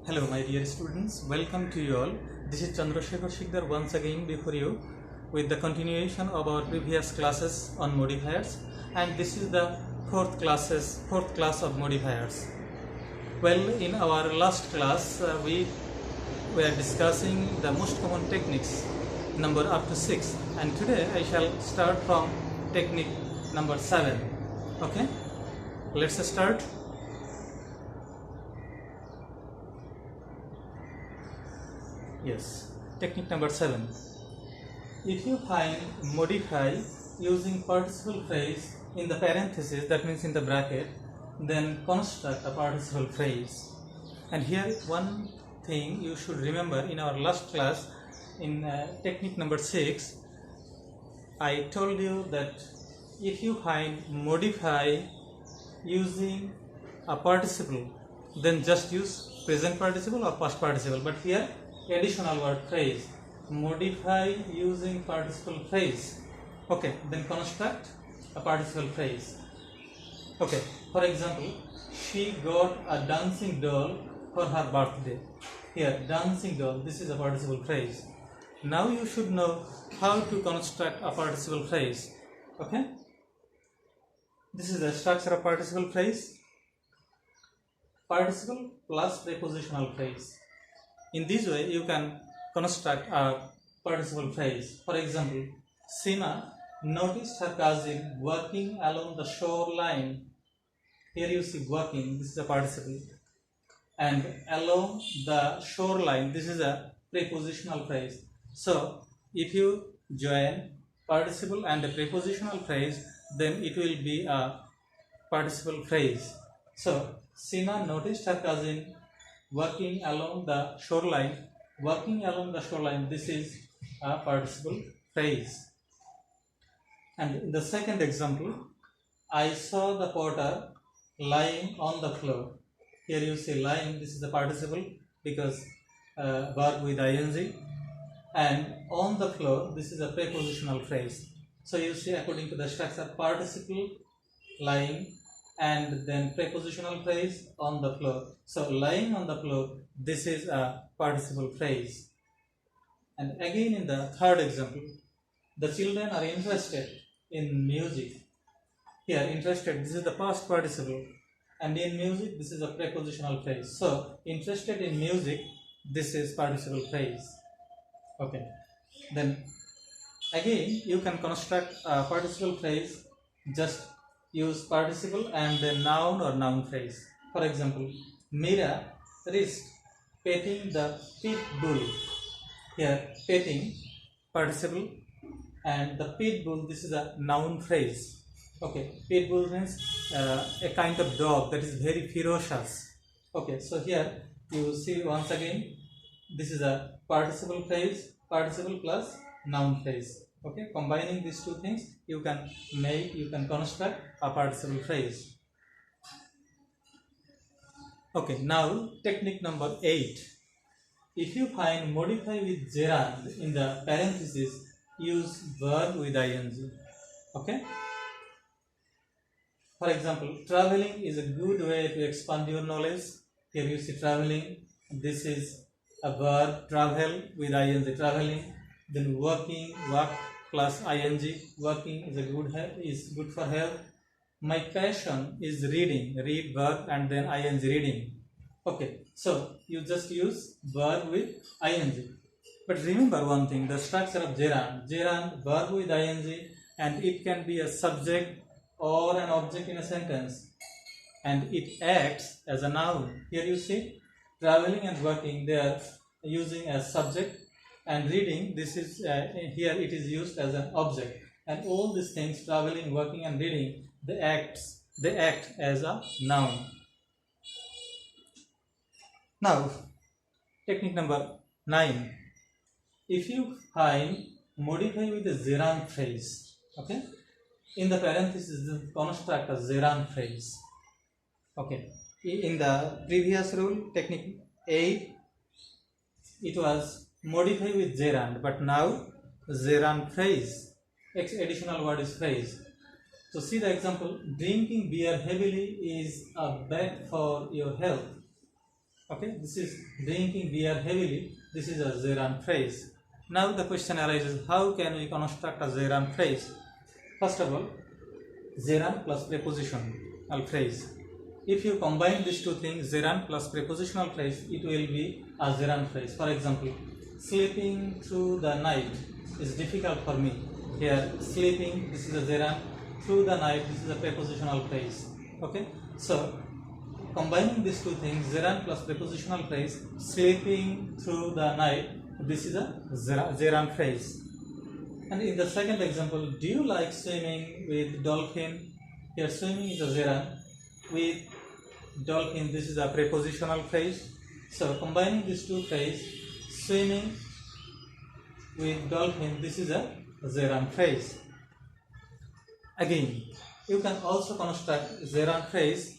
Hello my dear students, welcome to you all. This is Chandrasekhar Sikdar once again before you with the continuation of our previous classes on modifiers, and this is the fourth class of modifiers. Well, in our last class we were discussing the most common techniques number up to 6, and today I shall start from technique number 7. Okay, let's start. Yes, technique number 7. If you find modify using participle phrase in the parenthesis, that means in the bracket, then construct a participle phrase. And here one thing you should remember, in our last class in technique number 6, I told you that if you find modify using a participle, then just use present participle or past participle, but here additional word phrase, modify using participle phrase. Okay, then construct a participle phrase. Okay, for example, she got a dancing doll for her birthday. Here, dancing doll, this is a participle phrase. Now you should know how to construct a participle phrase. Okay, this is the structure of participle phrase: participle plus prepositional phrase. In this way, you can construct a participle phrase. For example, Seema noticed her cousin walking along the shoreline. Here you see walking, this is a participle. And along the shoreline, this is a prepositional phrase. So, if you join participle and a prepositional phrase, then it will be a participle phrase. So, Seema noticed her cousin walking along the shoreline. Walking along the shoreline, this is a participle phrase. And in the second example, I saw the potter lying on the floor. Here you see lying, this is the participle because verb with ing. And on the floor, this is a prepositional phrase. So you see, according to the structure, participle, lying, and then prepositional phrase, on the floor. So lying on the floor, this is a participle phrase. And again in the third example, the children are interested in music. Here interested, this is the past participle, and in music, this is a prepositional phrase. So interested in music, this is participle phrase. Okay, then again you can construct a participle phrase, just use participle and then noun or noun phrase. For example, Mira risked petting the pit bull. Here, petting, participle, and the pit bull, this is a noun phrase. Okay, pit bull means a kind of dog that is very ferocious. Okay, so here you see once again, this is a participle phrase, participle plus noun phrase. Okay, combining these two things, you can construct a participle phrase. Okay, now technique number 8. If you find modify with gerund in the parenthesis, use verb with ing. Okay. For example, traveling is a good way to expand your knowledge. Here you see traveling. This is a verb, travel with ing, traveling. Then working, work plus ing. Working is good for health. My passion is reading. Read verb and then ing, reading. Okay, so you just use verb with ing. But remember one thing: the structure of gerund, verb with ing, and it can be a subject or an object in a sentence, and it acts as a noun. Here you see, traveling and working, they are using as subject, and reading, this is here it is used as an object. And all these things, traveling, working, and reading, they act as a noun. Now, technique number 9. If you find modify with a gerund phrase, okay, in the parenthesis, construct a gerund phrase. Okay, in the previous rule, technique 8, it was modify with gerund, but now gerund phrase, additional word is phrase. So see the example: drinking beer heavily is bad for your health. Okay, this is drinking beer heavily. This is a gerund phrase. Now the question arises, how can we construct a gerund phrase? First of all, gerund plus prepositional phrase. If you combine these two things, gerund plus prepositional phrase, it will be a gerund phrase. For example, sleeping through the night is difficult for me. Here, sleeping, this is a gerund. Through the night, this is a prepositional phrase. Okay, so combining these two things, gerund plus prepositional phrase, sleeping through the night, this is a gerund phrase. And in the second example, do you like swimming with dolphin? Here, swimming is a gerund. With dolphin, this is a prepositional phrase. So combining these two phrases, swimming with dolphin, this is a gerund phrase. Again, you can also construct gerund phrase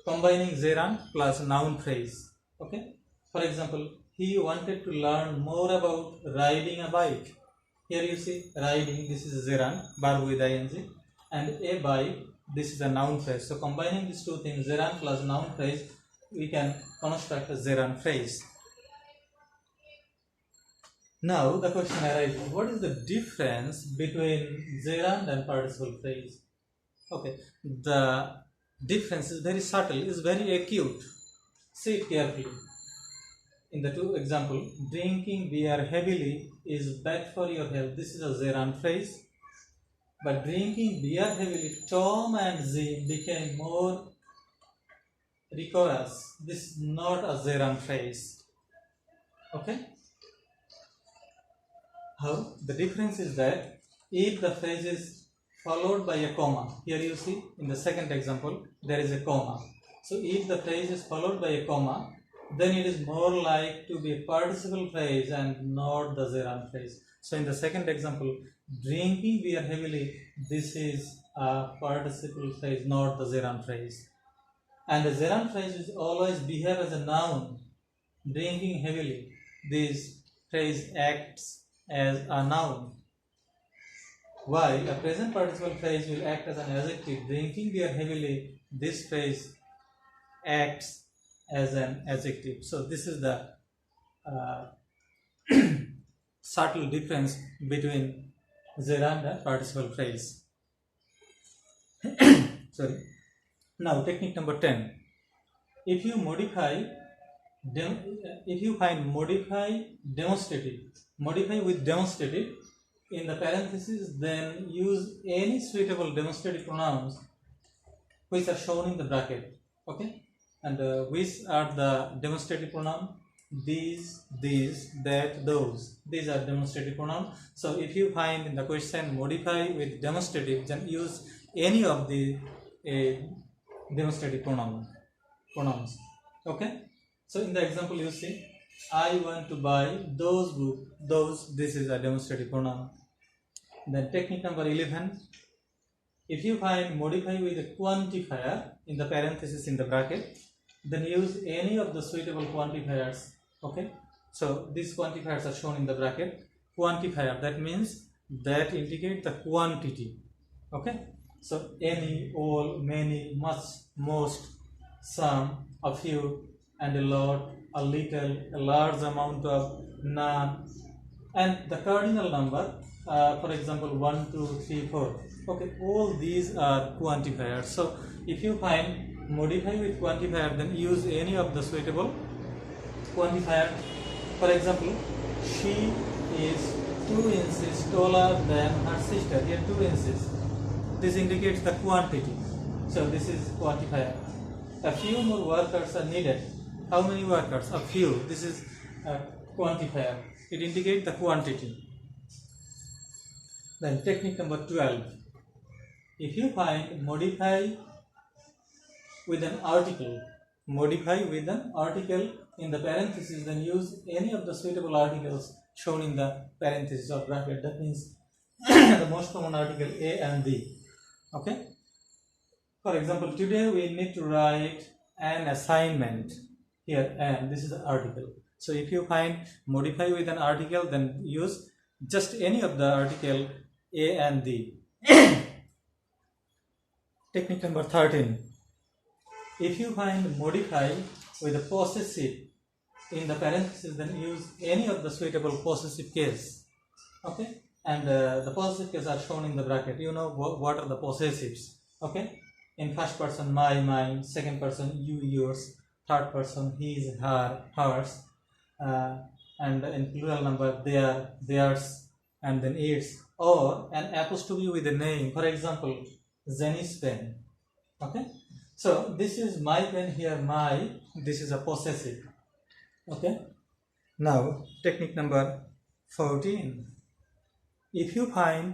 combining gerund plus noun phrase. Okay. For example, he wanted to learn more about riding a bike. Here you see riding, this is a gerund, verb with ing, and a bike, this is a noun phrase. So combining these two things, gerund plus noun phrase, we can construct a gerund phrase. Now the question arises, what is the difference between gerund and participle phrase? Okay, the difference is very subtle, is very acute. See it carefully. In the two example, drinking beer heavily is bad for your health. This is a gerund phrase. But drinking beer heavily, Tom and Jim became more rigorous. This is not a gerund phrase. Okay? How? The difference is that if the phrase is followed by a comma, here you see in the second example, there is a comma. So if the phrase is followed by a comma, then it is more like to be a participle phrase and not the gerund phrase. So in the second example, drinking beer heavily, this is a participle phrase, not the gerund phrase. And the gerund phrase is always behave as a noun. Drinking heavily, this phrase acts as a noun. While a present participle phrase will act as an adjective. Drinking beer heavily, this phrase acts as an adjective. So this is the subtle difference between gerund and participle phrase. Sorry. Now technique number 10. If you find modify with demonstrative in the parentheses, then use any suitable demonstrative pronouns which are shown in the bracket. Okay, and which are the demonstrative pronouns? These, that, those. These are demonstrative pronouns. So if you find in the question modify with demonstrative, then use any of the demonstrative pronouns. Okay. So in the example you see, I want to buy those books. Those, this is a demonstrative pronoun. Then technique number 11. If you find modify with a quantifier in the parenthesis in the bracket, then use any of the suitable quantifiers. Okay, so these quantifiers are shown in the bracket. Quantifier, that means that indicate the quantity. Okay, so any, all, many, much, most, some, a few, and a lot, a little, a large amount of, none, and the cardinal number, for example 1, 2, 3, 4. Okay, all these are quantifiers. So if you find modify with quantifier, then use any of the suitable quantifier. For example, she is 2 inches taller than her sister. Here 2 inches. This indicates the quantity. So this is quantifier. A few more workers are needed. How many workers? A few. This is a quantifier. It indicates the quantity. Then technique number 12. If you find modify with an article in the parenthesis, then use any of the suitable articles shown in the parenthesis or bracket. That means the most common article A and B. Okay. For example, today we need to write an assignment. Here, and this is the article. So if you find modify with an article, then use just any of the article A and D. Technique number 13. If you find modify with the possessive in the parenthesis, then use any of the suitable possessive case. Okay, and the possessive case are shown in the bracket. You know what are the possessives. Okay, in first person my, mine, second person you, yours, third person his, her, hers, and in plural number their, theirs, and then its, or an apostrophe with a name. For example, Jenny's pen. Okay, so this is my pen here, my, this is a possessive. Okay, now technique number 14. If you find